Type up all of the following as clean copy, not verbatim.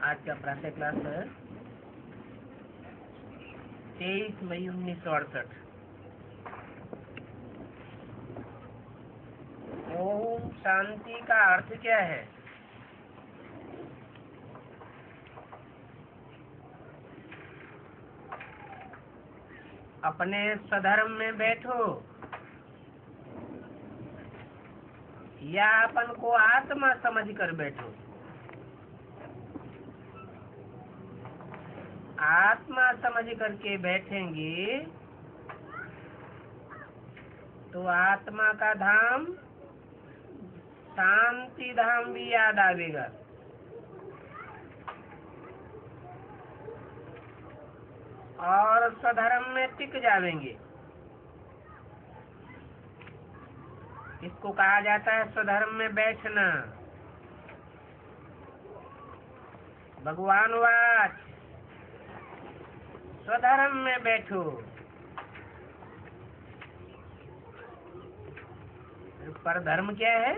आज का प्रातः क्लास है 23 मई 1968। ओम शांति का अर्थ क्या है? अपने स्वधर्म में बैठो या अपन को आत्मा समझ कर बैठो। आत्मा समझ करके बैठेंगे तो आत्मा का धाम शांति धाम भी याद आवेगा। और स्वधर्म में टिक जाएंगे। इसको कहा जाता है स्वधर्म में बैठना। भगवान वाच स्वधर्म में बैठो। पर धर्म क्या है?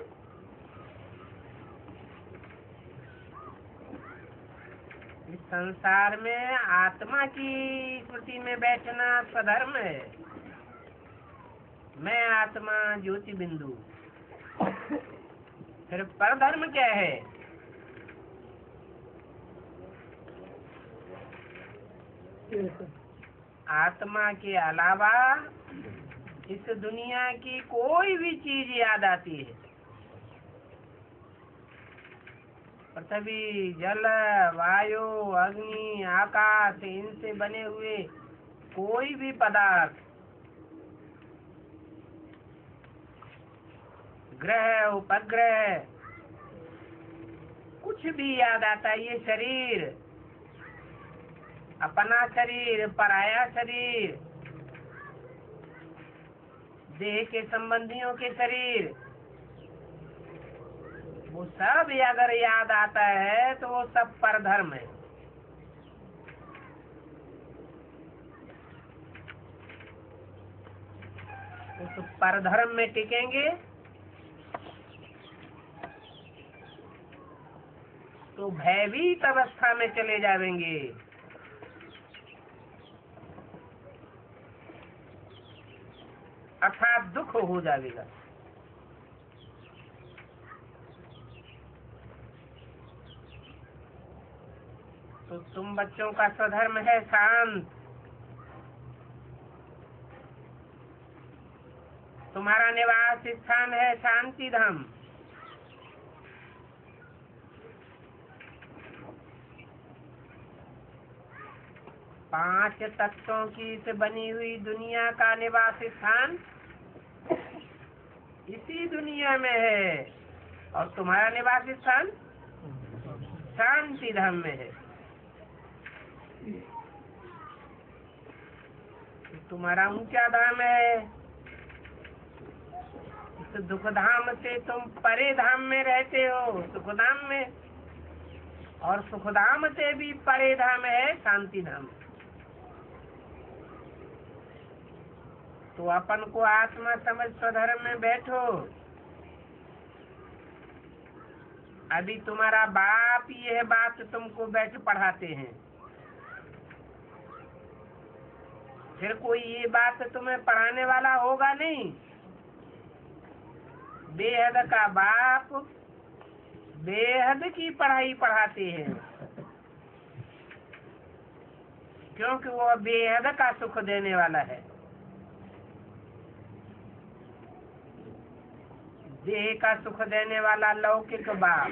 इस संसार में आत्मा की स्मृति में बैठना स्वधर्म है। मैं आत्मा ज्योति बिंदु। फिर परधर्म क्या है? आत्मा के अलावा इस दुनिया की कोई भी चीज याद आती है। पृथ्वी, जल, वायु, अग्नि, आकाश, इनसे बने हुए कोई भी पदार्थ, ग्रह, उपग्रह, कुछ भी याद आता है। ये शरीर, अपना शरीर, पराया शरीर, देह के संबंधियों के शरीर, वो सब अगर याद आता है तो वो सब परधर्म है। उस परधर्म में टिकेंगे तो भयभीत अवस्था में चले जाएंगे। अर्थात दुख हो जाएगा। तो तुम बच्चों का स्वधर्म है शांत। तुम्हारा निवास स्थान है शांति धाम। पांच तत्वों की से बनी हुई दुनिया का निवास स्थान इसी दुनिया में है। और तुम्हारा निवास स्थान शांति धाम में है। तुम्हारा ऊंचा धाम है। इस दुख धाम से तुम परे धाम में रहते हो, सुख धाम में। और सुख धाम से भी परे धाम है शांति धाम। तो अपन को आत्मा समझ स्वधर्म में बैठो। अभी तुम्हारा बाप यह बात तुमको बैठ पढ़ाते हैं। फिर कोई ये बात तुम्हें पढ़ाने वाला होगा नहीं। बेहद का बाप बेहद की पढ़ाई पढ़ाते हैं, क्योंकि वो बेहद का सुख देने वाला है। देह का सुख देने वाला लौकिक बाप,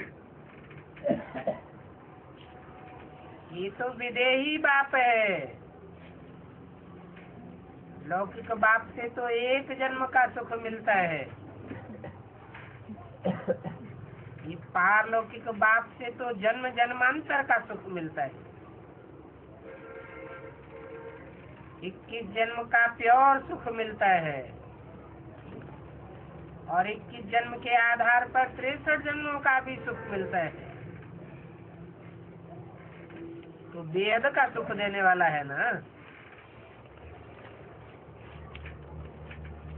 ये तो विदेही बाप है। लौकिक बाप से तो एक जन्म का सुख मिलता है। ये पारलौकिक बाप से तो जन्म जन्मांतर का सुख मिलता है। 21 जन्म का प्योर सुख मिलता है। और 21 जन्म के आधार पर 63 जन्मों का भी सुख मिलता है। तो बेहद का सुख देने वाला है ना।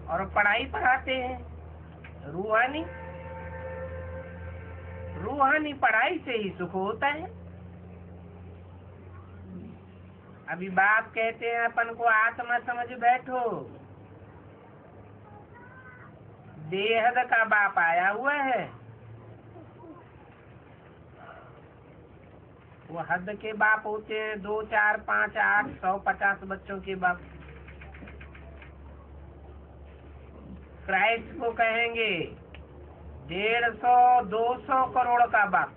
और पढ़ाई पढ़ाते हैं रूहानी पढ़ाई से ही सुख होता है। अभी बाप कहते हैं अपन को आत्मा समझ बैठो, देहद का बाप आया हुआ है, वो हद के बाप होते हैं 2, 4, 5, 8, 100, 50 बच्चों के बाप। क्राइस्ट को कहेंगे 150, 200 करोड़ का बाप।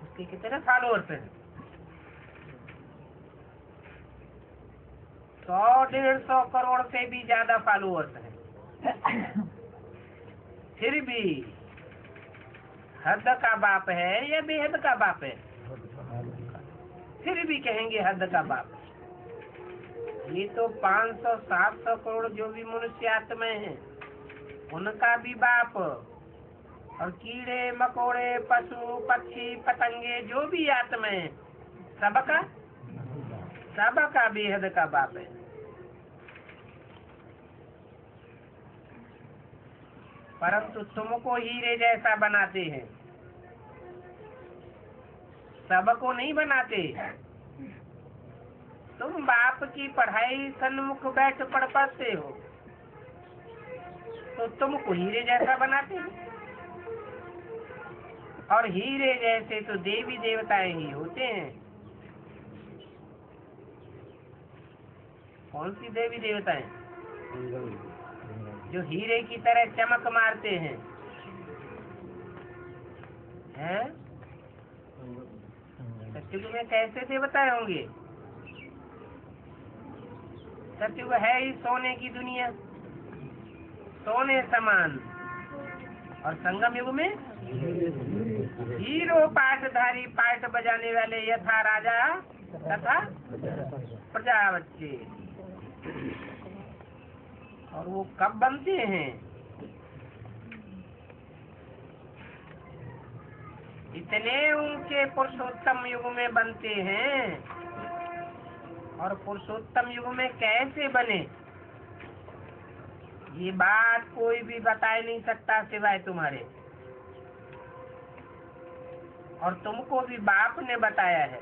उसके कितने फॉलोअर्स हैं? 100-150 करोड़ से भी ज्यादा फॉलोअर्स हैं। फिर भी हद का बाप है या बेहद का बाप है? फिर भी कहेंगे हद का बाप। ये तो 500-700 करोड़ जो भी मनुष्य आत्माएं हैं उनका भी बाप, और कीड़े मकोड़े पशु पक्षी पतंगे जो भी आत्माएं सबका बेहद का बाप है। परंतु तुमको हीरे जैसा बनाते हैं, सबको नहीं बनाते। तुम बाप की पढ़ाई सन्मुख बैठ पढ़ पढ़ते हो तो तुमको हीरे जैसा बनाते हैं, और हीरे जैसे तो देवी देवताएं ही होते हैं। कौन सी देवी देवताएं? जो हीरे की तरह चमक मारते हैं, हैं? सत्युग में कैसे देवताएं होंगे? सत्युग है ही सोने की दुनिया, सोने समान, और संगम युग में हीरो पाठधारी, पाठ बजाने वाले, यथा राजा तथा प्रजा बच्चे। और वो कब बनते हैं? इतने ऊंचे पुरुषोत्तम युग में बनते हैं। और पुरुषोत्तम युग में कैसे बने ये बात कोई भी बता नहीं सकता सिवाय तुम्हारे, और तुमको भी बाप ने बताया है।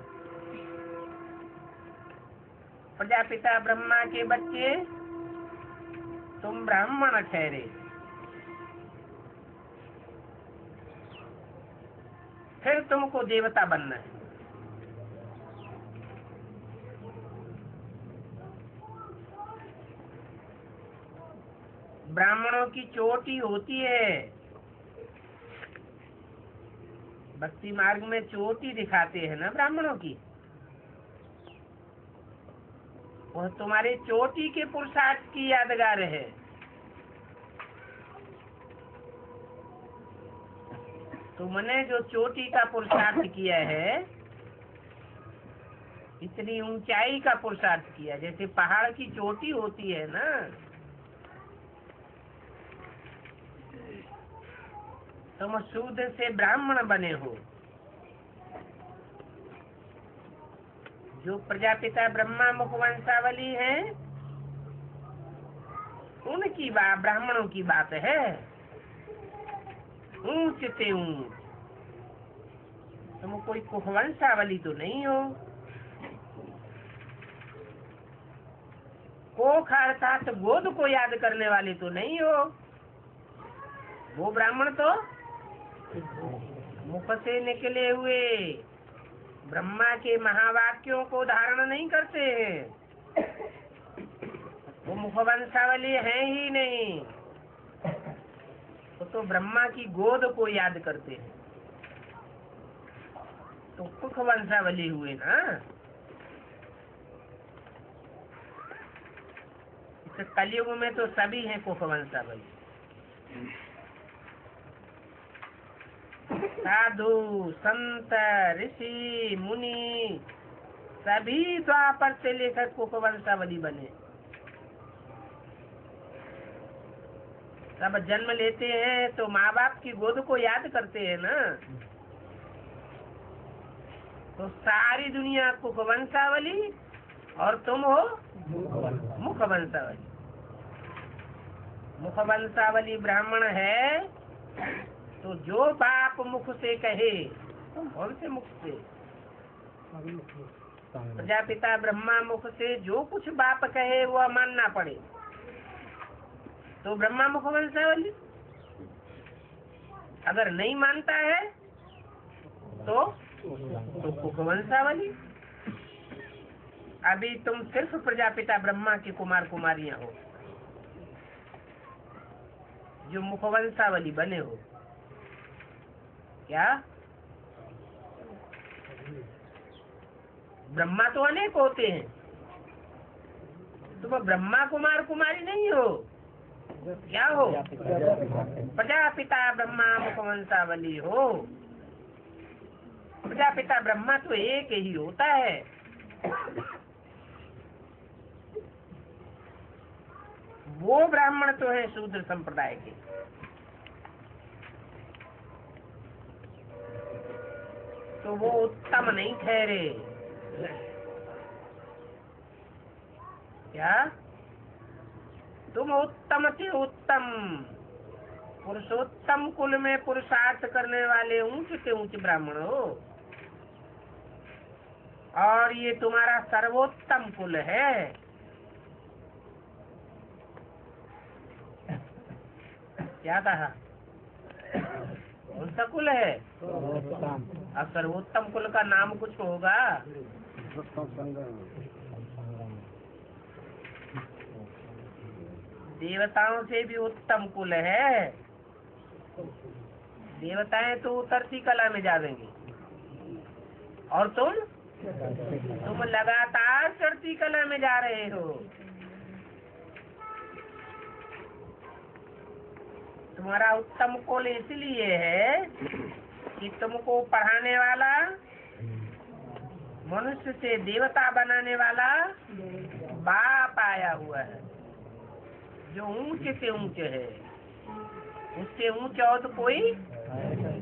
प्रजापिता ब्रह्मा के बच्चे तुम ब्राह्मण ठहरे, फिर तुमको देवता बनना है। ब्राह्मणों की चोटी होती है, भक्ति मार्ग में चोटी दिखाते हैं ना ब्राह्मणों की, वह तुम्हारे चोटी के पुरुषार्थ की यादगार है। तुमने जो चोटी का पुरुषार्थ किया है, इतनी ऊंचाई का पुरुषार्थ किया, जैसे पहाड़ की चोटी होती है ना, तुम शूद्र से ब्राह्मण बने हो। जो प्रजापिता ब्रह्मा मुखवंशावली है, उनकी बात, ब्राह्मणों की बात है, ऊंच से ऊंच। तुम कोई कुखवंशावली तो नहीं हो। कोख अर्थात गोद को याद करने वाले तो नहीं हो। वो ब्राह्मण तो मुख से निकले हुए ब्रह्मा के महावाक्यों को धारण नहीं करते हैं, वो मुखवंशावली है ही नहीं। तो ब्रह्मा की गोद को याद करते हैं, तो मुखवंशावली हुए ना। इस कलयुग में तो सभी हैं मुखवंशावली। साधु संत ऋषि मुनि सभी द्वापर से लेकर कुखवंशावली बने। सब जन्म लेते हैं तो माँ बाप की गोद को याद करते हैं ना। तो सारी दुनिया कुखवंशावली और तुम हो मुखवंशावली। मुखवंशावली ब्राह्मण है तो जो बाप मुख से कहे, कौन से मुख से? प्रजापिता ब्रह्मा मुख से जो कुछ बाप कहे वो मानना पड़े। तो ब्रह्मा मुख वंशावली, अगर नहीं मानता है तो मुख वंशावली। अभी तुम सिर्फ प्रजापिता ब्रह्मा के कुमार कुमारियां हो जो मुखवंशावली बने हो। क्या? ब्रह्मा तो अनेक होते हैं, तुम ब्रह्मा कुमार कुमारी नहीं हो। क्या हो? प्रजापिता ब्रह्मा मुखवंशावली हो। प्रजापिता ब्रह्मा तो एक ही होता है। वो ब्राह्मण तो है शूद्र संप्रदाय के। तो वो उत्तम नहीं ठहरे। क्या? तुम उत्तम से उत्तम पुरुषोत्तम कुल में पुरुषार्थ करने वाले ऊंच से ऊंच ब्राह्मण हो, और ये तुम्हारा सर्वोत्तम कुल है। क्या कहा? कौन सा कुल है? अब सर्वोत्तम कुल का नाम कुछ होगा। देवताओं से भी उत्तम कुल है। देवताएं तो उतरती कला में जाएंगे और तुम लगातार चढ़ती कला में जा रहे हो। तुम्हारा उत्तम कुल इसलिए है कि तुमको पढ़ाने वाला, मनुष्य से देवता बनाने वाला बाप आया हुआ है, जो ऊंचे से ऊंचे है। उससे ऊंचा और तो कोई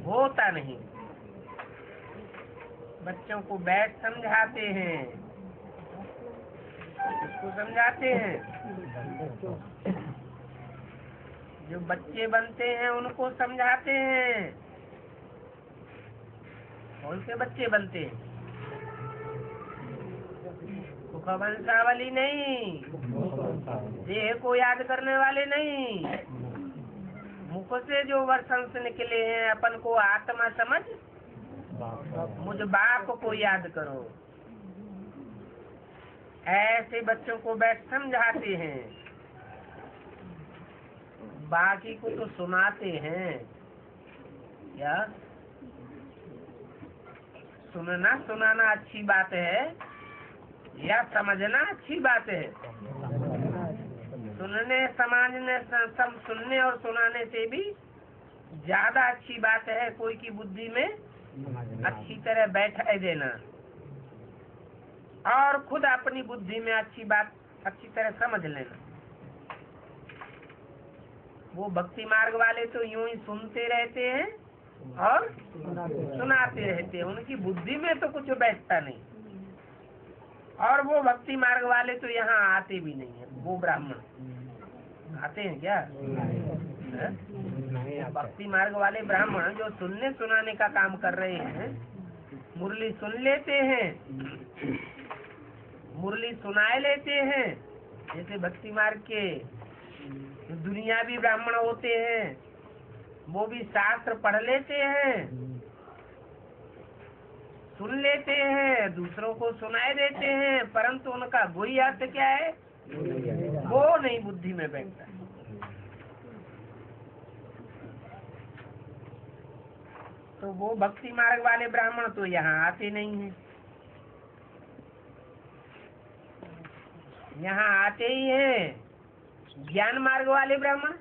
होता नहीं। बच्चों को बैठ समझाते हैं, इसको समझाते हैं। जो बच्चे बनते हैं उनको समझाते हैं। कौन से बच्चे बनते हैं? मुखवंशावली नहीं, देह को याद करने वाले नहीं। मुख से जो वर्षंस निकले हैं, अपन को आत्मा समझ, मुझ बाप को याद करो। ऐसे बच्चों को बैठ समझाते हैं। बाकी को तो सुनाते हैं। क्या? सुनना सुनाना अच्छी बात है या समझना अच्छी बात है? सुनने समझने, सब सुनने और सुनाने से भी ज्यादा अच्छी बात है कोई की बुद्धि में अच्छी तरह बैठा देना, और खुद अपनी बुद्धि में अच्छी बात अच्छी तरह समझ लेना। वो भक्ति मार्ग वाले तो यूं ही सुनते रहते हैं और सुनाते रहते हैं, उनकी बुद्धि में तो कुछ बैठता नहीं। और वो भक्ति मार्ग वाले तो यहाँ आते भी नहीं है। वो ब्राह्मण आते हैं क्या? भक्ति मार्ग वाले ब्राह्मण जो सुनने सुनाने का काम कर रहे हैं, मुरली सुन लेते हैं, मुरली सुनाए लेते हैं। जैसे भक्ति मार्ग के दुनियावी ब्राह्मण होते हैं, वो भी शास्त्र पढ़ लेते हैं, सुन लेते हैं, दूसरों को सुनाए देते हैं, परंतु उनका वही अर्थ क्या है वो नहीं बुद्धि में बैठता। तो वो भक्ति मार्ग वाले ब्राह्मण तो यहाँ आते नहीं हैं। यहाँ आते ही हैं ज्ञान मार्ग वाले ब्राह्मण।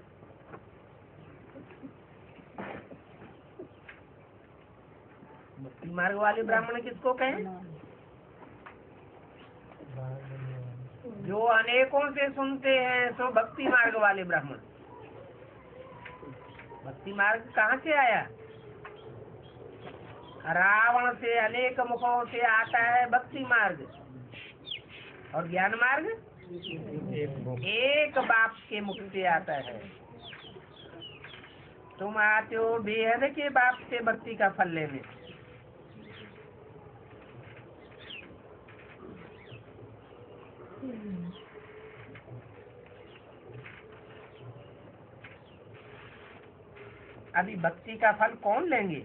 भक्ति मार्ग वाले ब्राह्मण किसको कहें? जो अनेकों से सुनते हैं सो भक्ति मार्ग वाले ब्राह्मण। भक्ति मार्ग कहाँ से आया? रावण से अनेक मुखों से आता है भक्ति मार्ग, और ज्ञान मार्ग एक बाप के मुख से आता है। तुम आते हो बेहद के बाप से भक्ति का फल लेने। अभी भक्ति का फल कौन लेंगे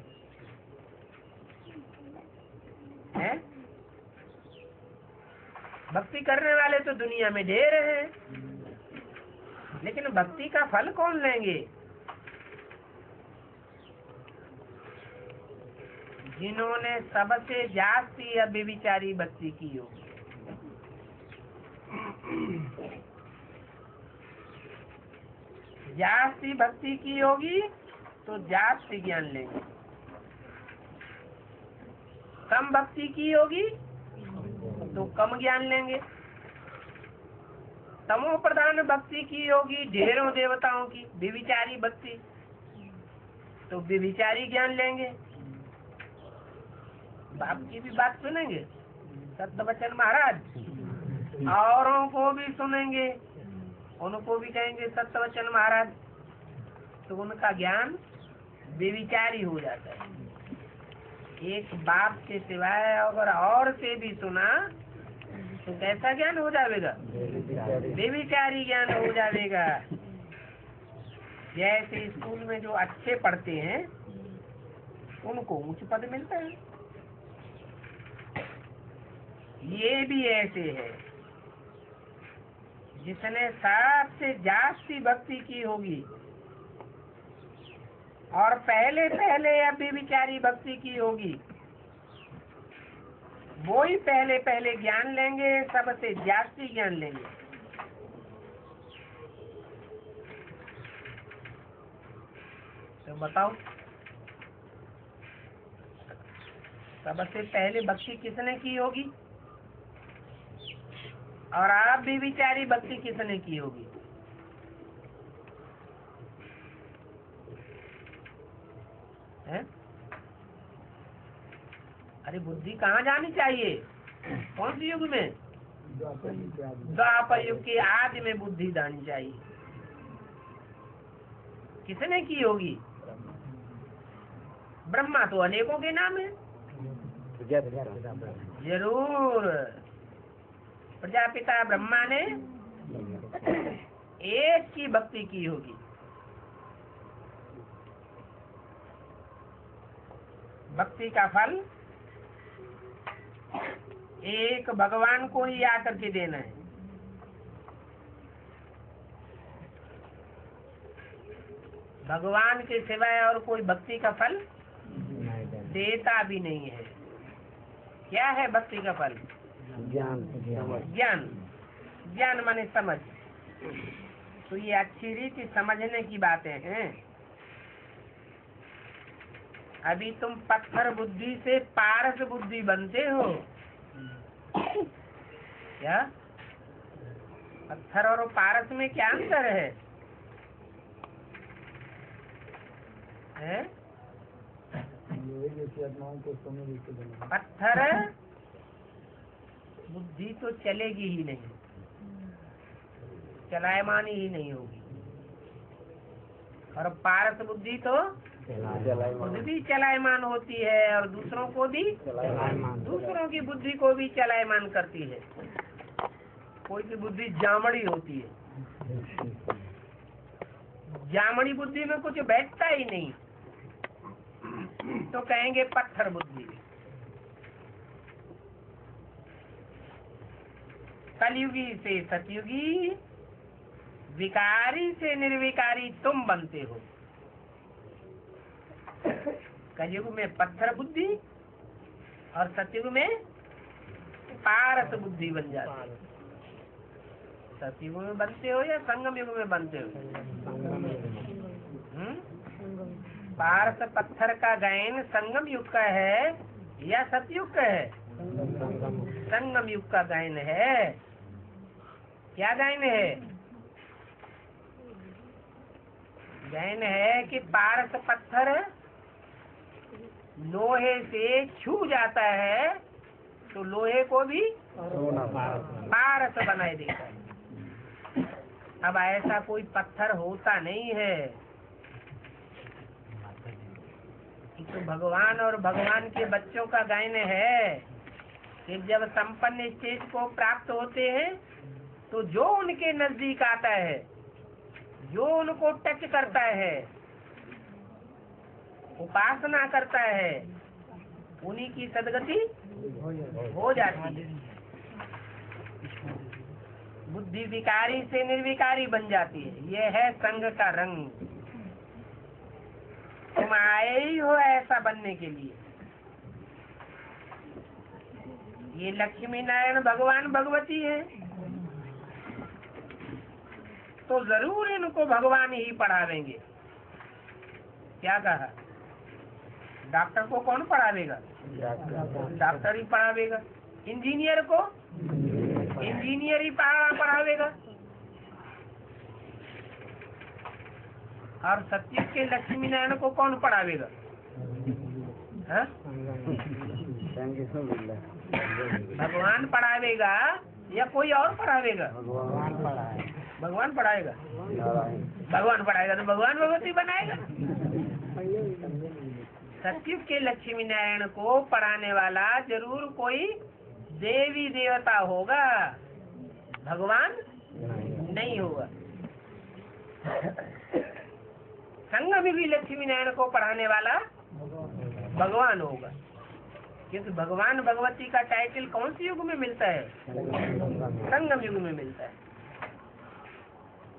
हैं? भक्ति करने वाले तो दुनिया में ढेर हैं, लेकिन भक्ति का फल कौन लेंगे? जिन्होंने सबसे जास्ती अव्यभिचारी भक्ति की हो। जास्ती भक्ति की होगी तो जास्ती ज्ञान लेंगे, कम भक्ति की होगी तो कम ज्ञान लेंगे। तमो प्रधान भक्ति की होगी ढेरों देवताओं की, व्यभिचारी भक्ति, तो व्यभिचारी ज्ञान लेंगे। बाप की भी बात सुनेंगे सत्यवचन महाराज, औरों को भी सुनेंगे, उनको भी कहेंगे सत्यवचन महाराज, तो उनका ज्ञान व्यभिचारी हो जाता है। एक बाप के सिवाय अगर और से भी सुना तो कैसा ज्ञान हो जाएगा? व्यभिचारी ज्ञान हो जाएगा। जैसे स्कूल में जो अच्छे पढ़ते हैं उनको उच्च पद मिलता है, ये भी ऐसे है। जिसने सबसे जास्ती भक्ति की होगी और पहले पहले अव्यभिचारी भक्ति की होगी, वो ही पहले पहले ज्ञान लेंगे, सबसे जास्ती ज्ञान लेंगे। तो बताओ सबसे पहले भक्ति किसने की होगी और आप भी विचारी भक्ति किसने की होगी? है? अरे बुद्धि कहाँ जानी चाहिए? कौन सी युग में? द्वापर युग के आदि में बुद्धि जानी चाहिए। किसने की होगी? ब्रह्मा तो अनेकों के नाम है, जरूर। प्रजापिता ब्रह्मा ने एक की भक्ति की होगी। भक्ति का फल एक भगवान को ही आकर के देना है। भगवान के सिवाय और कोई भक्ति का फल देता भी नहीं है। क्या है भक्ति का फल? ज्ञान। ज्ञान, ज्ञान माने समझ। तो ये अच्छी रीति समझने की बातें हैं। अभी तुम पत्थर बुद्धि से पारस बुद्धि बनते हो क्या? पत्थर और पारस में क्या अंतर है? पत्थर बुद्धि तो चलेगी ही नहीं, चलायमान ही नहीं होगी, और पारस बुद्धि तो खुद भी चलायमान होती है और दूसरों को भी, दूसरों की बुद्धि को भी चलायमान करती है। कोई की बुद्धि जामड़ी होती है, जामड़ी बुद्धि में कुछ बैठता ही नहीं, तो कहेंगे पत्थर बुद्धि। कलयुगी से सतयुगी, विकारी से निर्विकारी तुम बनते हो। कलयुग में पत्थर बुद्धि और सतयुग में पारस बुद्धि बन जाती है। सतयुग में बनते हो या संगम युग में बनते हो? पारस पत्थर का गायन संगम युग का है या सतयुग का है? संगम युग का गायन है। क्या गायन है? गायन है कि पारस पत्थर लोहे से छू जाता है तो लोहे को भी पारस बनाए देता है। अब ऐसा कोई पत्थर होता नहीं है। भगवान और भगवान के बच्चों का गायन है कि जब संपन्न स्टेज को प्राप्त होते हैं तो जो उनके नजदीक आता है, जो उनको टच करता है, उपासना करता है, उन्हीं की सदगति हो जाती है। बुद्धि विकारी से निर्विकारी बन जाती है। ये है संग का रंग। तुम आए ही हो ऐसा बनने के लिए। ये लक्ष्मी नारायण भगवान भगवती है तो जरूर इनको भगवान ही पढ़ावेंगे। क्या कहा? डॉक्टर को कौन पढ़ावेगा? डॉक्टर ही पढ़ावेगा। इंजीनियर को इंजीनियर ही पढ़ावेगा। और सत्युग के लक्ष्मी नारायण को कौन पढ़ावेगा? भगवान पढ़ावेगा या कोई और पढ़ावेगा? भगवान पढ़ाएगा। भगवान पढ़ाएगा तो भगवान भगवती बनाएगा। सत्युग के लक्ष्मी नारायण को पढ़ाने वाला जरूर कोई देवी देवता होगा, भगवान नहीं होगा। संगम में भी लक्ष्मी नारायण को पढ़ाने वाला भगवान होगा। क्योंकि भगवान भगवती का टाइटल कौन से युग में मिलता है? संगम युग में मिलता है।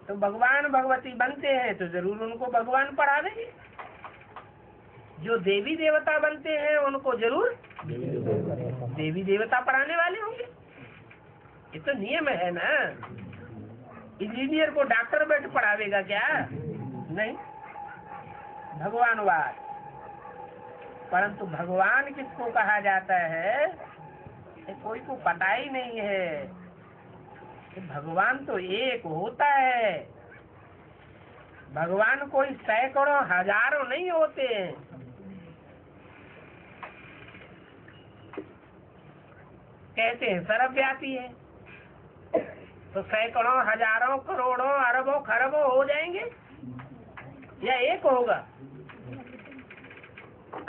तो भगवान भगवती बनते हैं तो जरूर उनको भगवान पढ़ावेंगे। जो देवी देवता बनते हैं उनको जरूर देवी देवता पढ़ाने वाले होंगे। ये तो नियम है ना। इंजीनियर को डॉक्टर बैठ पढ़ावेगा क्या? नहीं, भगवानवाद। परंतु भगवान किसको कहा जाता है कोई को पता ही नहीं है कि भगवान तो एक होता है। भगवान कोई सैकड़ों हजारों नहीं होते हैं। कहते हैं सर्वव्यापी है तो सैकड़ों हजारों करोड़ों अरबों खरबों हो जाएंगे या एक होगा?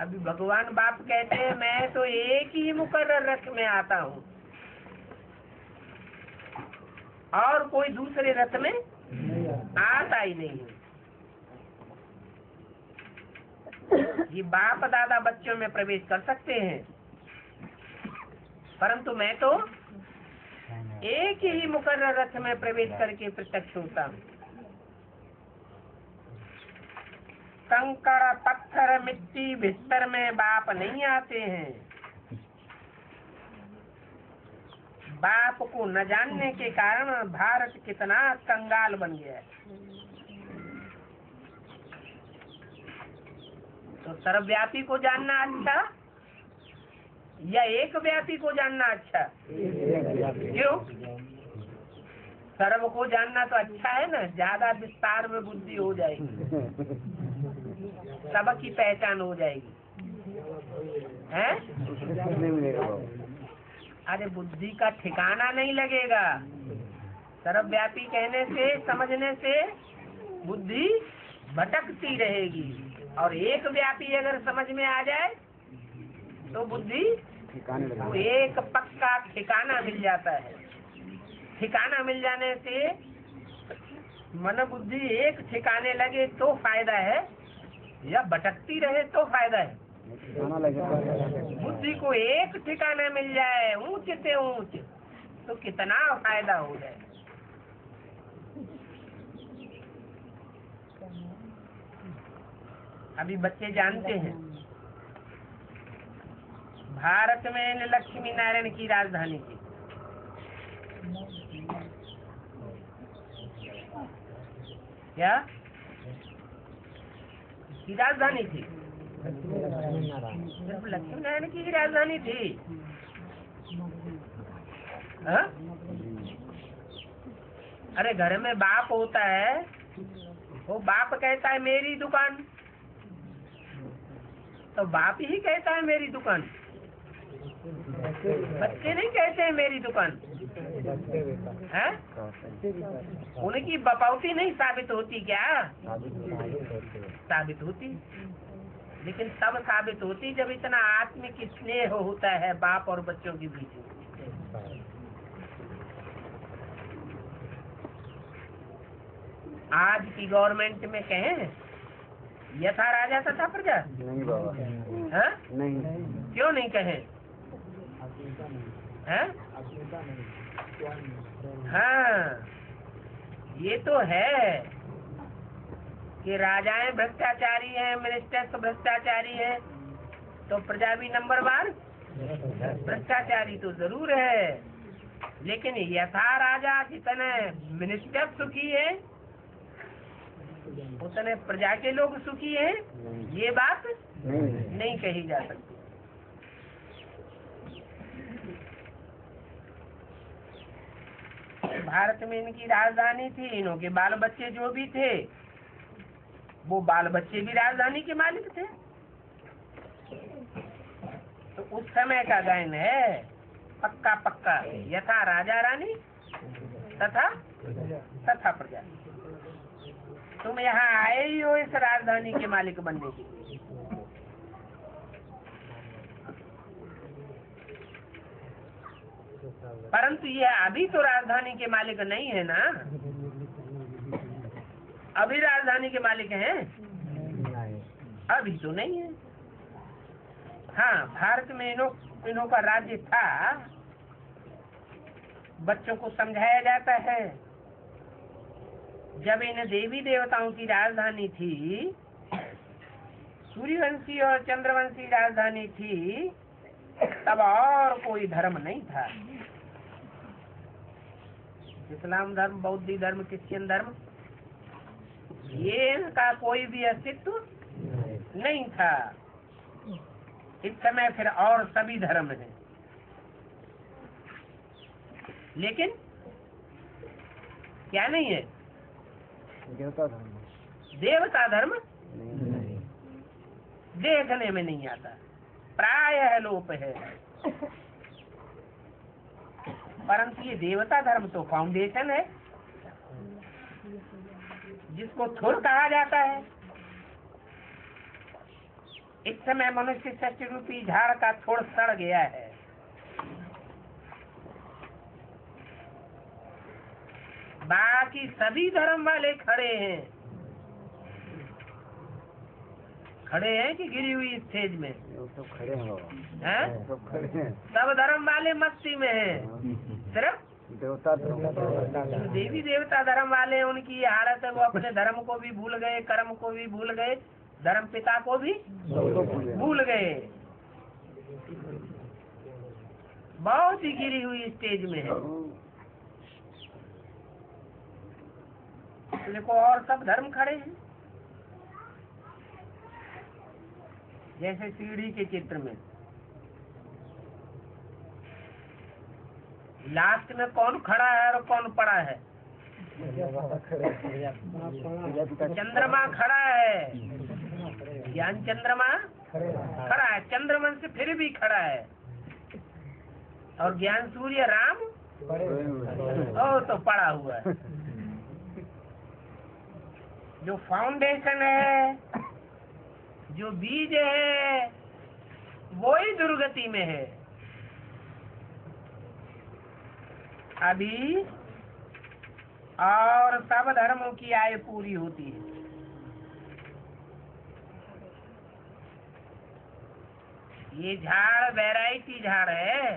अभी भगवान बाप कहते हैं मैं तो एक ही मुकर्रर रथ में आता हूँ और कोई दूसरे रथ में आता ही नहीं है। ये बाप दादा बच्चों में प्रवेश कर सकते हैं परंतु मैं तो एक ही मुकर्रर रथ में प्रवेश करके प्रत्यक्ष होता हूँ। कंकड़ पत्थर मिट्टी बिस्तर में बाप नहीं आते हैं। बाप को न जानने के कारण भारत कितना कंगाल बन गया है। तो सर्वव्यापी को जानना अच्छा या एक व्यापी को जानना अच्छा? क्यों? सर्व को जानना तो अच्छा है ना, ज्यादा विस्तार में बुद्धि हो जाएगी, सबकी पहचान हो जाएगी। हैं? अरे बुद्धि का ठिकाना नहीं लगेगा। सर्वव्यापी कहने से समझने से बुद्धि भटकती रहेगी और एक व्यापी अगर समझ में आ जाए तो बुद्धि को एक पक्का ठिकाना मिल जाता है। ठिकाना मिल जाने से मन बुद्धि एक ठिकाने लगे तो फायदा है या भटकती रहे तो फायदा है? बुद्धि को एक ठिकाना मिल जाए ऊंच से ऊंच तो कितना फायदा हो जाए। अभी बच्चे जानते हैं भारत में लक्ष्मी नारायण की राजधानी थी। क्या की राजधानी थी? सिर्फ लक्ष्मी नारायण की ही राजधानी थी। हा? अरे घर में बाप होता है, वो बाप कहता है मेरी दुकान, तो बाप ही कहता है मेरी दुकान। बच्चे नहीं कहते हैं मेरी दुकान है? उनकी बपौती नहीं साबित होती क्या? साबित होती। लेकिन तब साबित होती जब इतना आत्मिक स्नेह होता है बाप और बच्चों के बीच में। आज की गवर्नमेंट में कहें यथा राजा तथा प्रजा? नहीं बाबा, हाँ? नहीं। क्यों नहीं कहें? हाँ? हाँ, ये तो है कि राजाएं भ्रष्टाचारी हैं, मिनिस्टर्स भ्रष्टाचारी हैं, तो प्रजा भी नंबर 1 भ्रष्टाचारी तो जरूर है। लेकिन यथा राजा जितने मिनिस्टर सुखी है उतने प्रजा के लोग सुखी हैं, ये बात नहीं कही जा सकती। भारत में इनकी राजधानी थी, इन्हों के बाल बच्चे जो भी थे वो बाल बच्चे भी राजधानी के मालिक थे। तो उस समय का गायन है पक्का पक्का, यथा राजा रानी तथा प्रजा। तुम यहाँ आए ही हो इस राजधानी के मालिक बनने के लिए। परंतु ये अभी तो राजधानी के मालिक नहीं है ना, अभी राजधानी के मालिक हैं? अभी तो नहीं है। हाँ, भारत में इन्हों का राज्य था, बच्चों को समझाया जाता है। जब इन देवी देवताओं की राजधानी थी, सूर्यवंशी और चंद्रवंशी राजधानी थी, तब और कोई धर्म नहीं था। इस्लाम धर्म, बौद्ध धर्म, क्रिश्चियन धर्म, ये इनका कोई भी अस्तित्व नहीं था। इस समय फिर और सभी धर्म हैं, लेकिन क्या नहीं है? देवता धर्म देखने में नहीं आता, प्रायः लोप है। परंतु ये देवता धर्म तो फाउंडेशन है, जिसको थुर कहा जाता है। इस समय मनुष्य सत्य रूपी झाड़ का थोड़ सड़ गया है। बाकी सभी धर्म वाले खड़े हैं कि गिरी हुई स्टेज में? सब खड़े हैं बाबा, हैं? सब खड़े हैं। सब धर्म वाले मस्ती में हैं। सिर्फ देवता धर्म, देवी देवता धर्म वाले हैं, उनकी ये हालत है, वो अपने धर्म को भी भूल गए, कर्म को भी भूल गए, धर्म पिता को भी भूल गए। बहुत ही गिरी हुई स्टेज में है। देखो, और सब धर्म खड़े हैं। जैसे सीढ़ी के चित्र में लास्ट में कौन खड़ा है और कौन पड़ा है? चंद्रमा खड़ा है, ज्ञान चंद्रमा खड़ा है, चंद्रवंश फिर भी खड़ा है, और ज्ञान सूर्य राम तो पड़ा हुआ है। जो फाउंडेशन है, जो बीज है, वो ही दुर्गति में है। अभी और सब धर्मों की आयु पूरी होती है। ये झाड़ वैरायटी झाड़ है।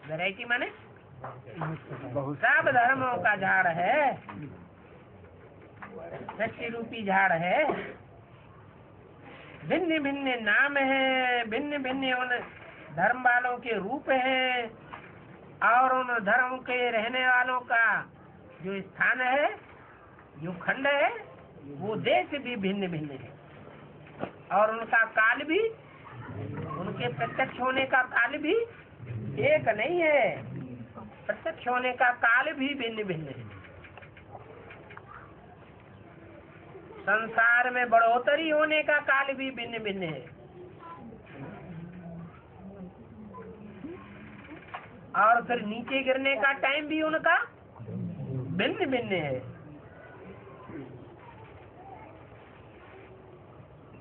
वैरायटी माने सब धर्मों का झाड़ है, सच्ची रूपी झाड़ है। भिन्न भिन्न नाम है, भिन्न भिन्न उन धर्म वालों के रूप हैं, और उन धर्म के रहने वालों का जो स्थान है, जो खंड है, वो देश भी भिन्न भिन्न है, और उनका काल भी, उनके प्रत्यक्ष होने का काल भी एक नहीं है। प्रत्यक्ष होने का काल भी भिन्न भिन्न है। संसार में बढ़ोतरी होने का काल भी भिन्न भिन्न है, और फिर नीचे गिरने का टाइम भी उनका भिन्न भिन्न है।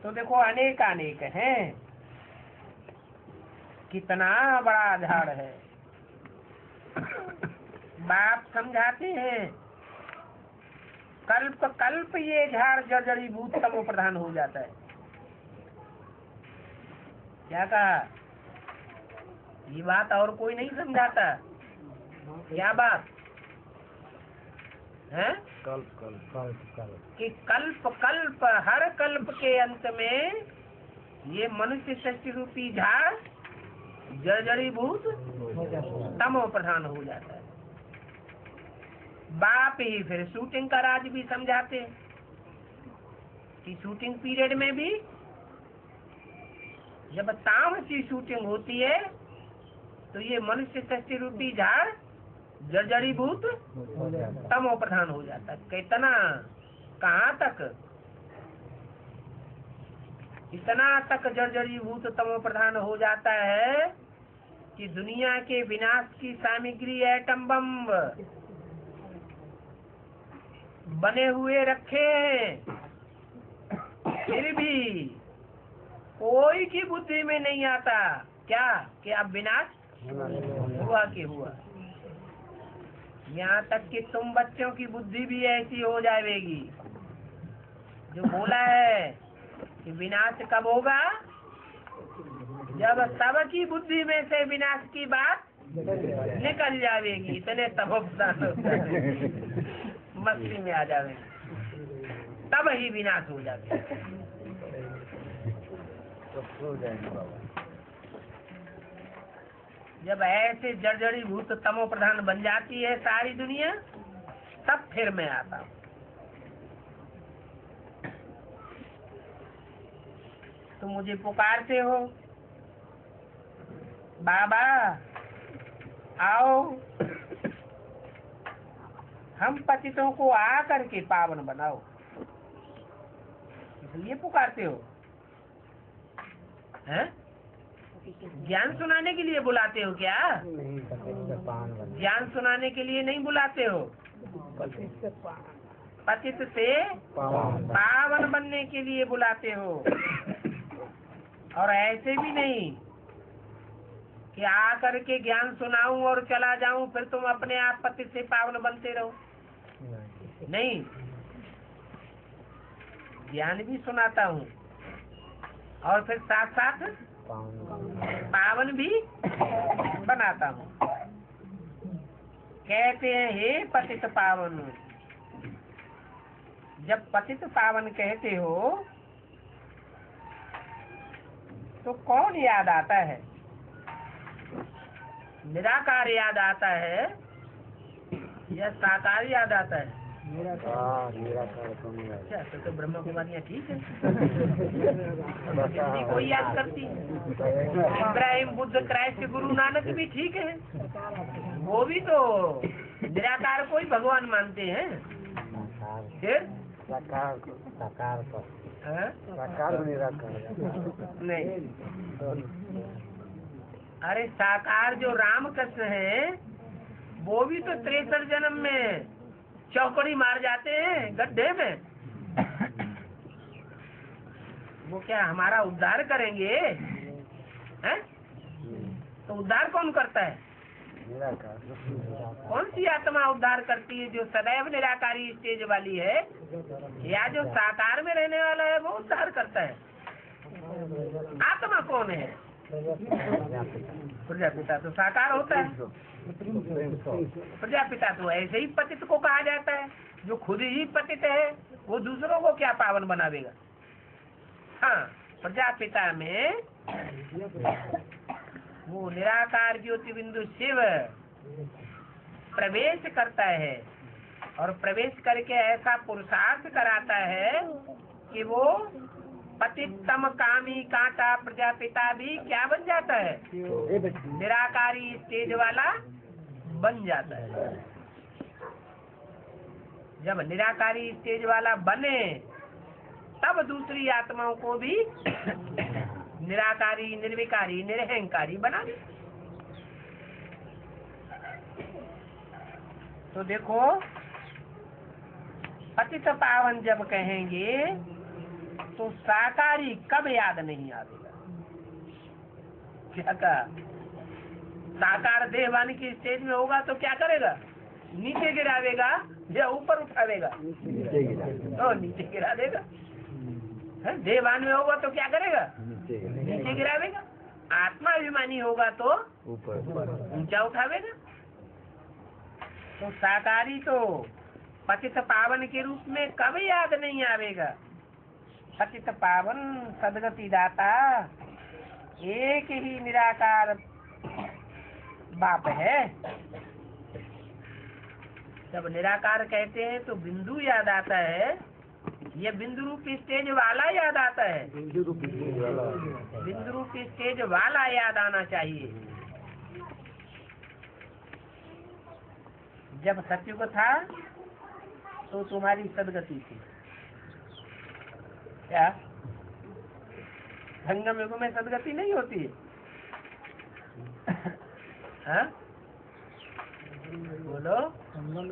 तो देखो अनेक अनेक हैं। कितना बड़ा झाड़ है। बाप समझाते हैं कल्प कल्प ये झाड़ जड़ीभूत तमो प्रधान हो जाता है। क्या कहा? ये बात और कोई नहीं समझाता। क्या बात है? कल्प कल्प कल्प कल्प कि कल्प कल्प हर कल्प के अंत में ये मनुष्य सृष्टि रूपी झाड़ जड़ीभूत तमो प्रधान हो जाता है। बाप ही फिर शूटिंग का राज भी समझाते हैं कि शूटिंग पीरियड में भी जब तामसी शूटिंग होती है तो ये मनुष्य सृष्टि रूपी झाड़ जड़ीभूत तमो प्रधान हो जाता है। कितना कहाँ तक? इतना तक जड़ीभूत तमो प्रधान हो जाता है कि दुनिया के विनाश की सामग्री एटम बम बने हुए रखे हैं, फिर भी कोई की बुद्धि में नहीं आता क्या कि अब विनाश हुआ कि हुआ। यहाँ तक कि तुम बच्चों की बुद्धि भी ऐसी हो जाएगी जो बोला है कि विनाश कब होगा, जब सबकी बुद्धि में से विनाश की बात निकल जाएगी। इतने तब मस्ती में आ जाएगी, तब ही विनाश हो जाएगा। जब ऐसे जड़ीभूत तमो प्रधान बन जाती है सारी दुनिया, तब फिर मैं आता हूँ। तुम मुझे पुकारते हो, बाबा आओ हम पतितों को आ करके पावन बनाओ, इसलिए पुकारते हो हैं? ज्ञान सुनाने के लिए बुलाते हो क्या? ज्ञान सुनाने के लिए नहीं बुलाते हो, पतित से पावन बनने के लिए बुलाते हो। और ऐसे भी नहीं कि आकर के ज्ञान सुनाऊं और चला जाऊं, फिर तुम अपने आप पतित से पावन बनते रहो। नहीं, ज्ञान भी सुनाता हूँ और फिर साथ साथ पावन भी बनाता हूँ। कहते हैं हे पतित पावन। जब पतित पावन कहते हो तो कौन याद आता है? निराकार याद आता है या साकार याद आता है? अच्छा, तो ब्रह्मा कुमारियाँ ठीक है। हिंदी कोई याद करती है। इब्राहिम, बुद्ध, क्राइस्ट, गुरु नानक भी ठीक है, वो भी तो निराकार को ही भगवान मानते हैं। फिर साकार नहीं, अरे साकार जो रामकृष्ण है वो भी तो 63 जन्म में चौकड़ी मार जाते हैं गड्ढे में। वो क्या हमारा उद्धार करेंगे हैं? तो उद्धार कौन करता है? कौन सी आत्मा उद्धार करती है? जो सदैव निराकारी स्टेज वाली है या जो साकार में रहने वाला है वो उद्धार करता है? आत्मा कौन है? प्रजापिता तो साकार होता है। प्रजापिता तो ऐसे ही पतित को कहा जाता है। जो खुद ही पतित है वो दूसरों को क्या पावन बनावेगा? हाँ, प्रजापिता में वो निराकार ज्योति बिंदु शिव प्रवेश करता है और प्रवेश करके ऐसा पुरुषार्थ कराता है कि वो पतितम कामी कांटा प्रजापिता भी क्या बन जाता है? निराकारी स्टेज वाला बन जाता है। जब निराकारी स्टेज वाला बने तब दूसरी आत्माओं को भी निराकारी, निर्विकारी, निरहंकारी बना दे। तो देखो, पतित पावन जब कहेंगे तो साकारी कब याद नहीं आवेगा? क्या कहा? साकार देहवानी की स्टेज में होगा तो क्या करेगा? नीचे गिरावेगा या ऊपर उठावेगा? तो नीचे गिरा देगा। देहवान में होगा तो क्या करेगा? नीचे गिरावेगा। आत्मा अभिमानी होगा तो ऊंचा उठावेगा। तो साकारी तो पतित पावन के रूप में कब याद नहीं आवेगा? पतित पावन सदगति दाता एक ही निराकार बाप है। जब निराकार कहते हैं तो बिंदु याद आता है, ये बिंदु रूपी स्टेज वाला याद आता है। बिंदु रूपी स्टेज वाला याद आना चाहिए। जब सतयुग था तो तुम्हारी सदगति थी। क्या संगम युग में सदगति नहीं होती है? हाँ? बोलो। संगम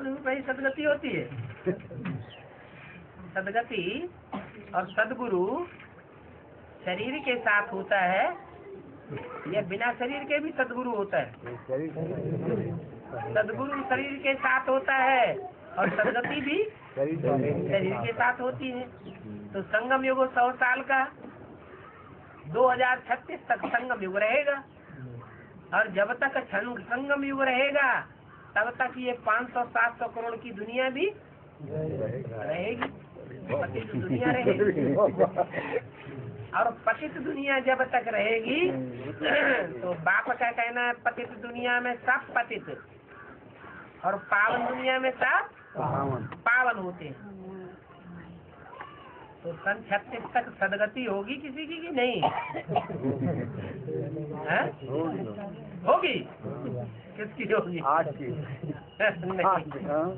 युग में ही सदगति होती है। सदगति और सदगुरु शरीर के साथ होता है या बिना शरीर के भी सदगुरु होता है? सदगुरु शरीर के साथ होता है और सदगति भी शरीर के साथ होती है। तो संगम युग 100 साल का 2036 तक संगम युग रहेगा, और जब तक संगम युग रहेगा तब तक ये 500-700 करोड़ की दुनिया भी रहेगी। पतित दुनिया रहेगी। और पतित दुनिया जब तक रहेगी तो बाप का कहना है पतित दुनिया में सब पतित और पावन दुनिया में सब पावन होते हैं। तो सन 36 तक सदगति होगी किसी की कि नहीं? होगी? किसकी होगी?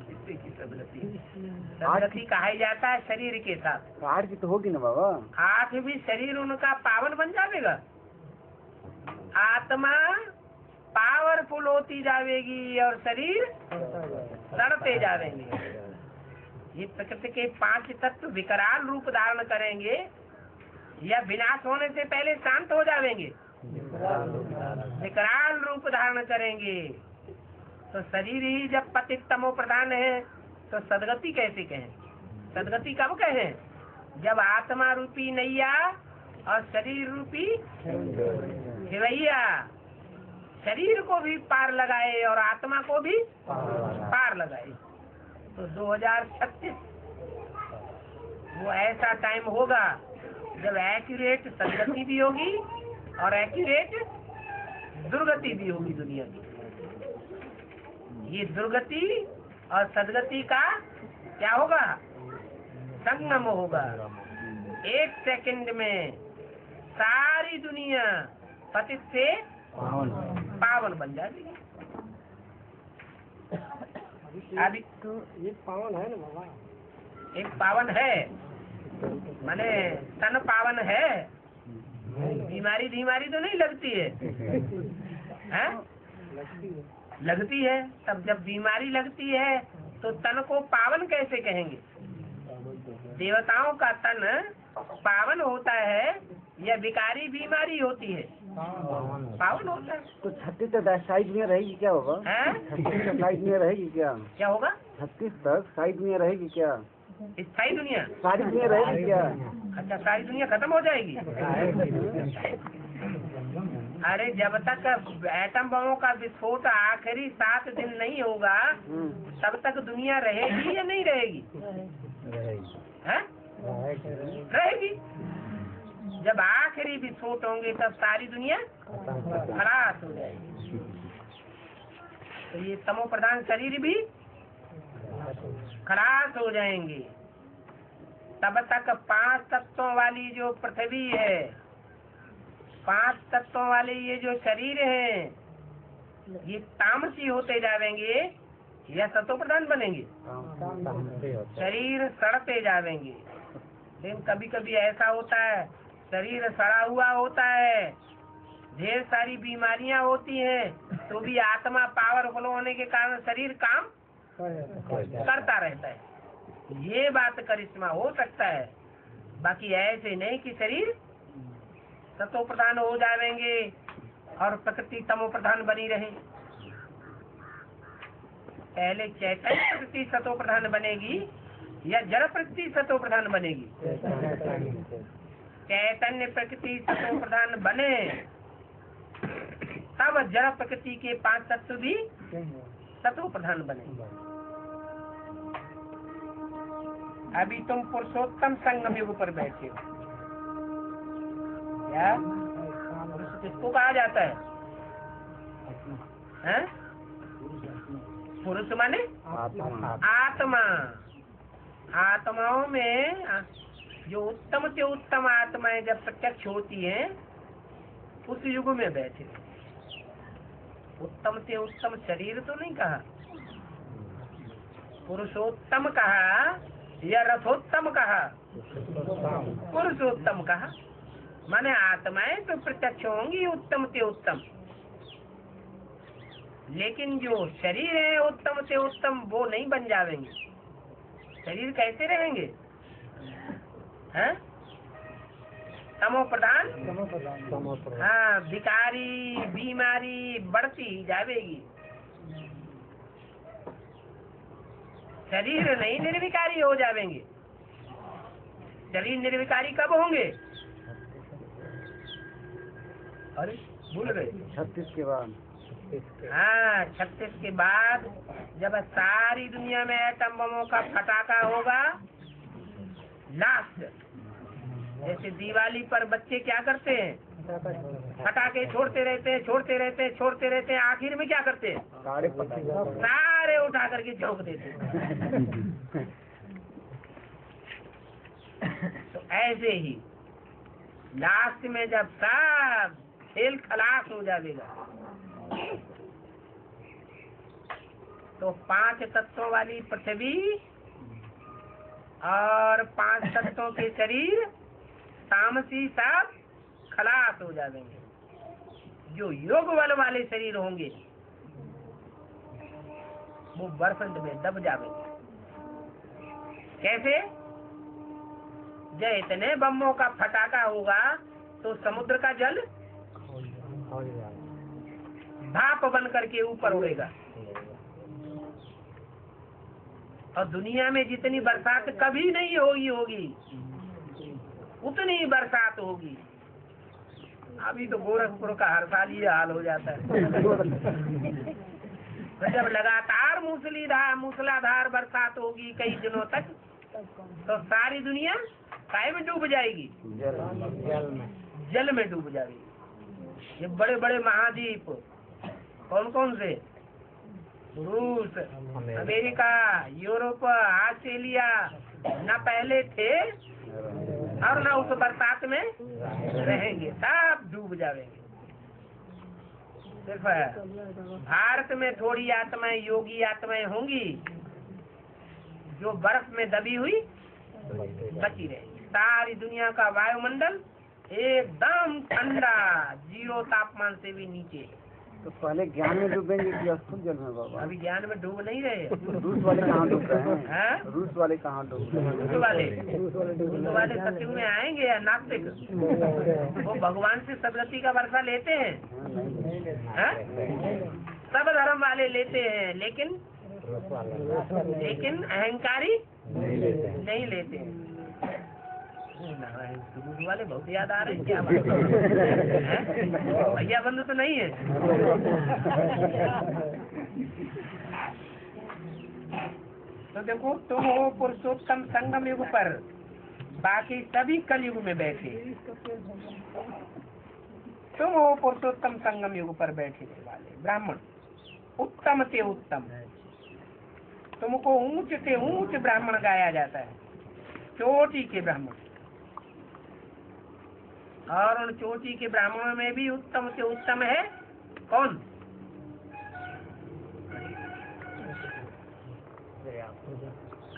किसी की सदगति कहा जाता है शरीर के साथ। 8 की तो होगी ना बाबा। 8 भी शरीर उनका पावन बन जाएगा। आत्मा पावरफुल होती जाएगी और शरीर सड़ते जाएंगे। ये प्रकृति के 5 तत्व विकराल रूप धारण करेंगे या विनाश होने से पहले शांत हो जाएंगे। विकराल रूप धारण करेंगे। तो शरीर ही जब पतित तमो प्रधान है तो सदगति कैसे कहें? सदगति कब कहें? जब आत्मा रूपी नैया और शरीर रूपी हिवैया शरीर को भी पार लगाए और आत्मा को भी पार लगाए। तो 2036 वो ऐसा टाइम होगा जब एक्यूरेट सदगति भी होगी और एक्यूरेट दुर्गति भी होगी दुनिया की। ये दुर्गति और सदगति का क्या होगा? संगम होगा। 1 सेकंड में सारी दुनिया पतित से पावन बन जाएगी। अभी तो ये पावन है ना बाबा? एक पावन है माने तन पावन है। बीमारी तो नहीं लगती है, हैं? लगती है। तब जब बीमारी लगती है तो तन को पावन कैसे कहेंगे? देवताओं का तन पावन होता है या विकारी बीमारी होती है? पावन होता है। तो 36 तक साइड में रहेगी क्या होगा? 36 तक साइड में रहेगी क्या? क्या होगा? 36 तक साइड में रहेगी क्या? स्थायी दुनिया सारी में रहेगी क्या? अच्छा, सारी दुनिया खत्म हो जाएगी। अरे जब तक एटम बमों का विस्फोट आखिरी 7 दिन नहीं होगा तब तक दुनिया रहेगी या नहीं रहेगी? हैं? रहेगी। जब आखिरी विस्फोट होंगे तब सारी दुनिया खलास हो जाएगी। तो ये तमो प्रधान शरीर भी खलास हो जाएंगे। तब तक 5 तत्वों वाली जो पृथ्वी है, 5 तत्वों वाले ये जो शरीर है, ये तामसी होते जाएंगे या सतो प्रधान बनेंगे? शरीर सड़ते जाएंगे। लेकिन कभी कभी ऐसा होता है शरीर सड़ा हुआ होता है, ढेर सारी बीमारियां होती हैं, तो भी आत्मा पावरफुल होने के कारण शरीर काम करता रहता है। ये बात करिश्मा हो सकता है, बाकी ऐसे नहीं कि शरीर सतो प्रधान हो जाएंगे और प्रकृति तमो प्रधान बनी रहे। पहले चैतन्य प्रकृति सतो प्रधान बनेगी या जड़ प्रकृति सतो प्रधान बनेगी? चैतन्य प्रकृति सतो प्रधान बने तब जड़ प्रकृति के 5 तत्व भी सतो प्रधान बने। अभी तुम पुरुषोत्तम संगम युग पर बैठे हो। क्या पुरुष किसको कहा जाता है? हैं? पुरुष माने आत्मा। आत्माओं में जो उत्तम से उत्तम आत्माएं जब प्रत्यक्ष होती हैं उस युग में बैठे। उत्तम से उत्तम शरीर तो नहीं कहा, पुरुषोत्तम कहा या रथोत्तम कहा? पुरुषोत्तम कहा। माने आत्माएं तो प्रत्यक्ष होंगी उत्तम से उत्तम, लेकिन जो शरीर है उत्तम से उत्तम वो नहीं बन जाएंगे। शरीर कैसे रहेंगे? हैं? तमो प्रधान। हाँ, भिकारी बीमारी बढ़ती जाएगी। शरीर नहीं निर्विकारी हो जाएंगे। शरीर निर्विकारी कब होंगे? अरे भूल गए, 36 के बाद। हाँ, 36 के बाद जब सारी दुनिया में एटम बमों का फटाका होगा। लास्ट जैसे दिवाली पर बच्चे क्या करते हैं? फटाके छोड़ते रहते हैं, आखिर में क्या करते हैं? सारे उठा करके झोंक देते हैं। तो ऐसे ही लास्ट में जब सब खेल खलास हो जाएगा तो 5 तत्वों वाली पृथ्वी और 5 तत्वों के शरीर तामसी सब खलास हो जाएंगे। जो योग बल वाले शरीर होंगे वो बर्फ में दब जाएंगे। कैसे? जब इतने बम्बों का फटाका होगा तो समुद्र का जल भाप बन करके ऊपर उड़ेगा और दुनिया में जितनी बरसात कभी नहीं होगी उतनी बरसात होगी। अभी तो गोरखपुर का हर साल ये हाल हो जाता है। तो जब लगातार मूसलाधार बरसात होगी कई दिनों तक तो सारी दुनिया काय में डूब जाएगी? जल में डूब जाएगी। ये बड़े बड़े महाद्वीप कौन कौन से? रूस, अमेरिका, यूरोप, ऑस्ट्रेलिया न पहले थे और न उस बरसात में रहेंगे, सब डूब जाएंगे। सिर्फ भारत में थोड़ी आत्माएं, योगी आत्माएं होंगी जो बर्फ में दबी हुई बची रहेगी। सारी दुनिया का वायुमंडल एकदम ठंडा, 0 तापमान से भी नीचे। तो पहले ज्ञान में डूबेंगे कि अस्थूल जल में बाबा? अभी ज्ञान में डूब नहीं रहे। रूस वाले कहाँ डूब रहे हैं? रूस वाले कहाँ डूब रहे हैं? रूस वाले सत्युग में आएंगे या नास्तिक? वो भगवान से सदगति का वर्षा लेते हैं। सब धर्म वाले लेते हैं, लेकिन अहंकारी नहीं लेते हैं। रूस वाले बहुत याद आ रहे हैं। क्या बात? भैया बंधु तो नहीं है। तो देखो, तुम हो पुरुषोत्तम संगम युग पर, बाकी सभी कलयुग में बैठे। तुम हो पुरुषोत्तम संगम युग पर बैठे वाले ब्राह्मण, उत्तम से उत्तम। तुमको ऊंच से ऊंच ब्राह्मण गाया जाता है, चोटी के ब्राह्मण। और उन चोटी के ब्राह्मणों में भी उत्तम से उत्तम है कौन?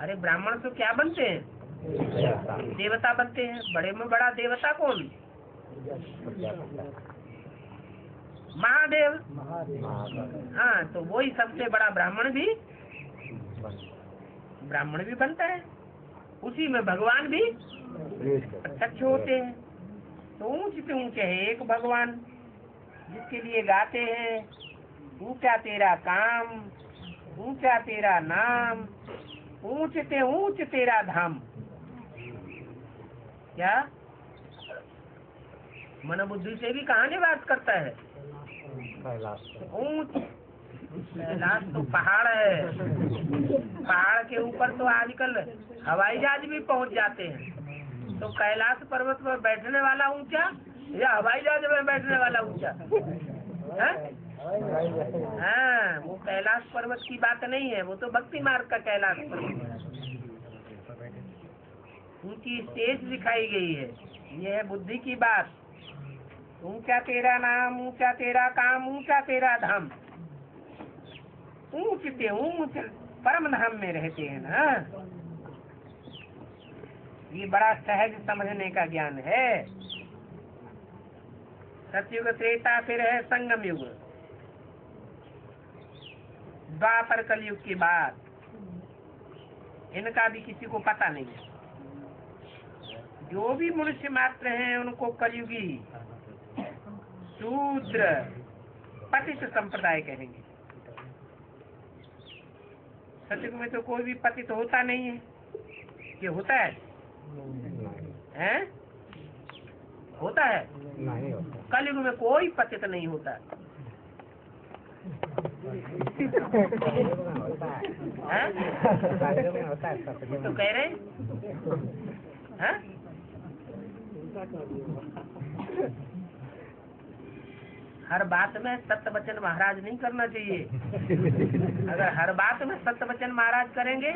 अरे ब्राह्मण तो क्या बनते हैं? देवता बनते हैं। बड़े में बड़ा देवता कौन? महादेव। हाँ, तो वही सबसे बड़ा ब्राह्मण भी बनता है। उसी में भगवान भी प्रत्यक्ष होते हैं। तो ऊंचे ऊंचे है एक भगवान जिसके लिए गाते हैं, ऊंचा तेरा काम, ऊंचा तेरा नाम, ऊंचते ऊंच तेरा धाम। क्या मन बुद्धि से भी कहाँ निवास करता है? ऊंच कैलाश तो पहाड़ है, पहाड़ के ऊपर तो आजकल हवाई जहाज भी पहुंच जाते हैं। तो कैलाश पर्वत पर बैठने वाला ऊंचा या हवाई जहाज में बैठने वाला ऊंचा? हाँ, वो कैलाश पर्वत की बात नहीं है, वो तो भक्ति मार्ग का कैलाश पर्वत है। ऊंची स्टेज दिखाई गई है, ये है बुद्धि की बात। ऊंचा तेरा नाम, ऊंचा तेरा काम, ऊंचा तेरा धाम। ऊंचते ऊंच परम धाम में रहते हैं ना। ये बड़ा सहज समझने का ज्ञान है। सतयुग त्रेता फिर है संगम युग, द्वापर कलयुग की बात इनका भी किसी को पता नहीं है। जो भी मनुष्य मात्र हैं उनको कलयुगी शूद्र पतित संप्रदाय कहेंगे। सतयुग में तो कोई भी पतित होता नहीं है। ये होता है? हैं? होता है? नहीं होता। कलयुग में कोई पतित नहीं होता। हैं? तो कह रहे हैं? हर बात में सत्य वचन महाराज नहीं करना चाहिए। अगर हर बात में सत्य वचन महाराज करेंगे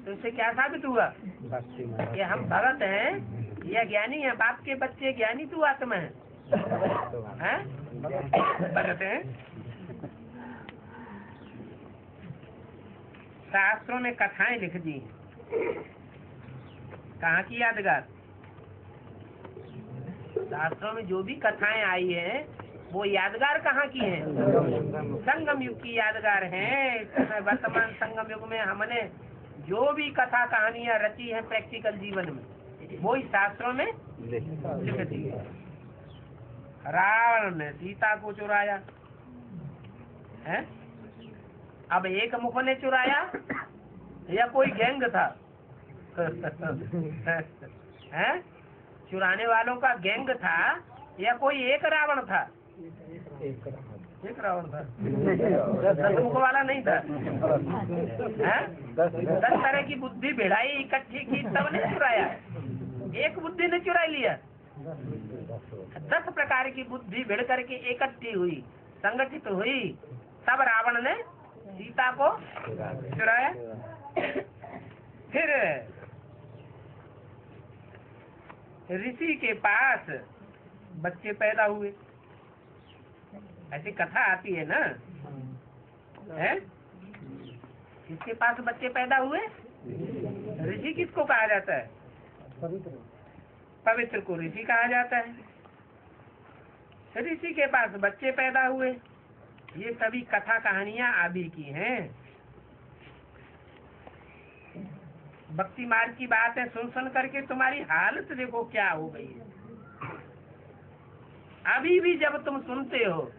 तो इससे क्या साबित हुआ कि हम भगत हैं या ज्ञानी हैं? बाप के बच्चे ज्ञानी तू आत्मा है, भगत हैं। शास्त्रों में कथाएं लिख दी, कहाँ की यादगार? शास्त्रों में जो भी कथाएं आई है वो यादगार कहाँ की है? संगम युग की यादगार है। इस समय वर्तमान संगम युग में हमने जो भी कथा कहानियां रची है प्रैक्टिकल जीवन में वो इस शास्त्रों में लिख दी है। रावण ने सीता को चुराया है। अब एक मुख ने चुराया या कोई गैंग था? है? चुराने वालों का गैंग था या कोई एक रावण था? एक रावण था, 10 मुख वाला नहीं था। 10 तरह की बुद्धि भिड़ाई इकट्ठी की तब ने चुराया, एक बुद्धि ने चुरा लिया। 10 प्रकार की बुद्धि भिड़ करके इकट्ठी हुई, संगठित हुई, तब रावण ने सीता को चुराया। फिर ऋषि के पास बच्चे पैदा हुए, ऐसी कथा आती है ना, है? किसके पास बच्चे पैदा हुए? ऋषि किसको कहा जाता है? पवित्र को ऋषि कहा जाता है। ऋषि के पास बच्चे पैदा हुए, ये सभी कथा कहानियां आदि की हैं। भक्ति मार्ग की बात है, सुन सुन करके तुम्हारी हालत देखो क्या हो गई है। अभी भी जब तुम सुनते हो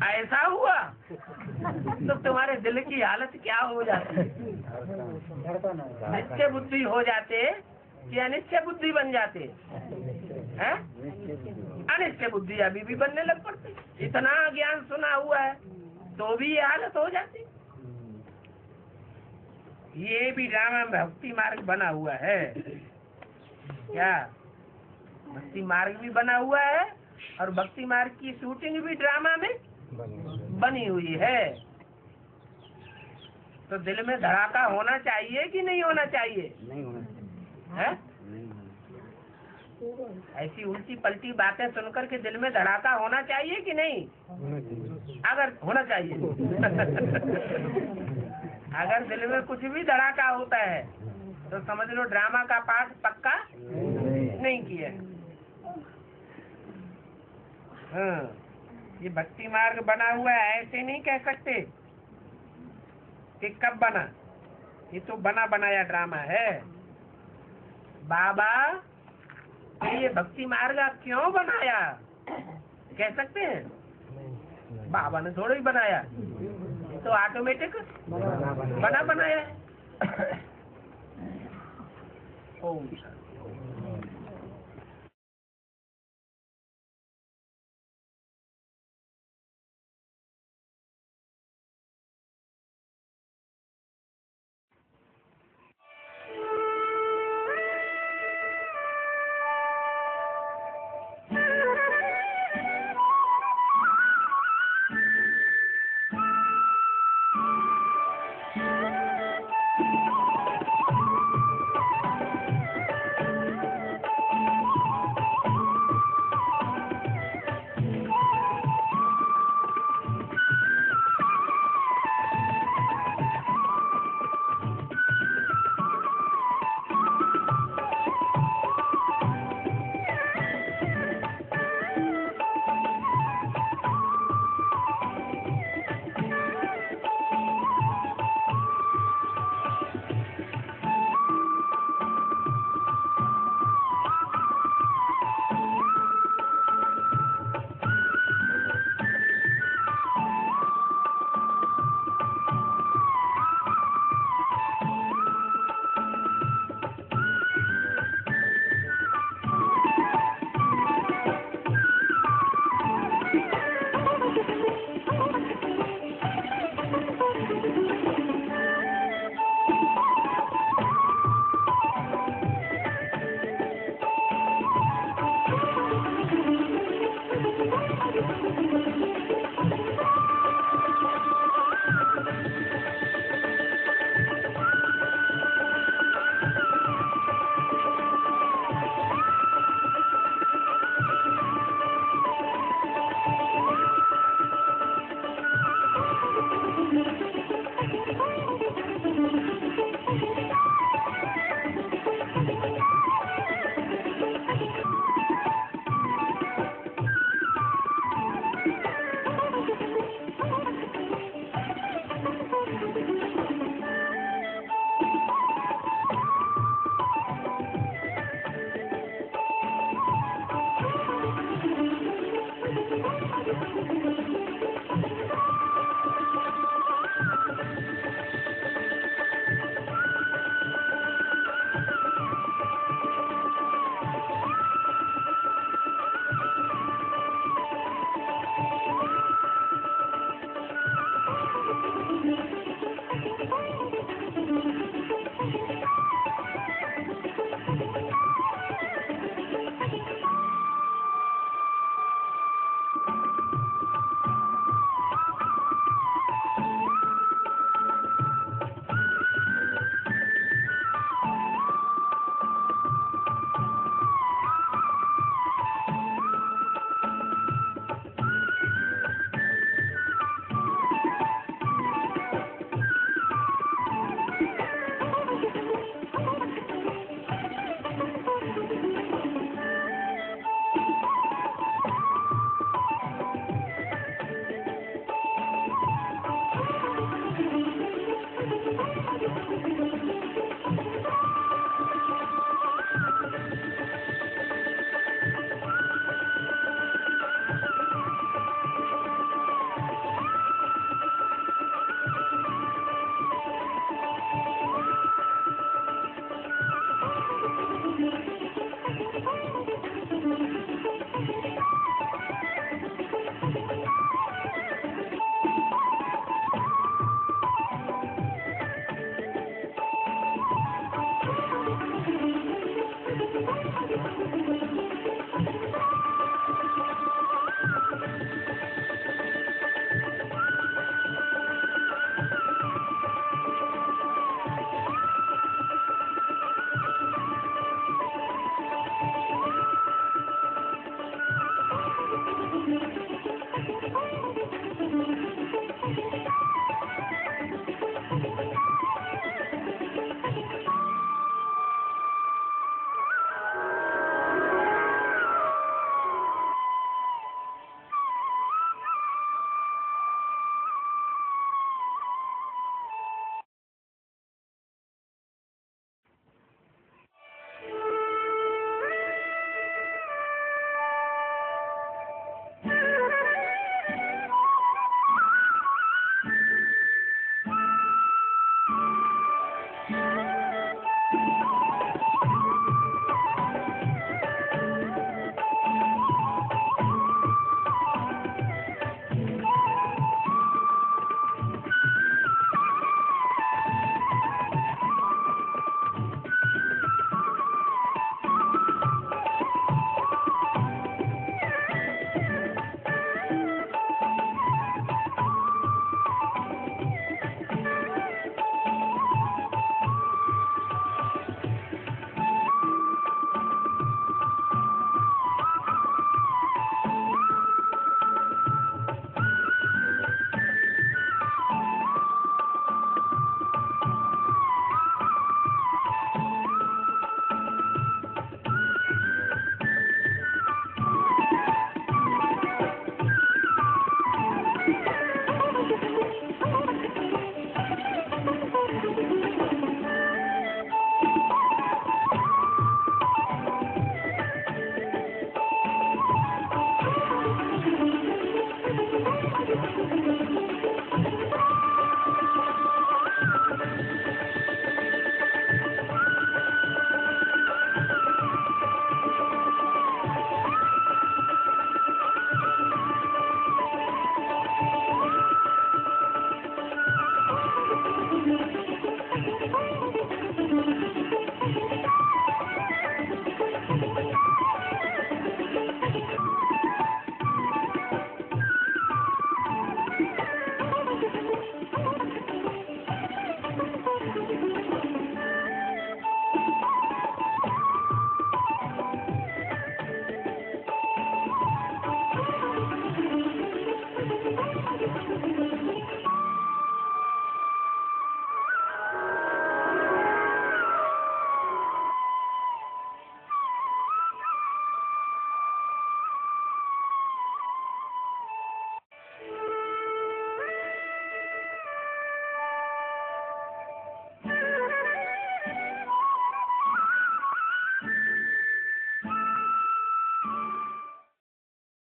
ऐसा हुआ तो तुम्हारे दिल की हालत क्या हो जाती है? निश्चय बुद्धि हो जाते कि अनिश्चय बुद्धि बन जाते हैं? अनिश्चय बुद्धि अभी भी बनने लग पड़ती। इतना ज्ञान सुना हुआ है तो भी ये हालत हो जाती। ये भी ड्रामा भक्ति मार्ग बना हुआ है। क्या भक्ति मार्ग भी बना हुआ है और भक्ति मार्ग की शूटिंग भी ड्रामा में बनी हुई है। तो दिल में धड़ाका होना चाहिए कि नहीं होना चाहिए? नहीं होना चाहिए। है? ऐसी उल्टी पलटी बातें सुनकर के दिल में धड़ाका होना चाहिए कि नहीं? अगर होना चाहिए अगर दिल में कुछ भी धड़ाका होता है तो समझ लो ड्रामा का पाठ पक्का नहीं किया। हाँ, ये भक्ति मार्ग बना हुआ है, ऐसे नहीं कह सकते कि कब बना। ये तो बना बनाया ड्रामा है। बाबा तो ये भक्ति मार्ग क्यों बनाया, कह सकते हैं? बाबा ने थोड़ा ही बनाया, ये तो ऑटोमेटिक बना बनाया है। ओम शांति।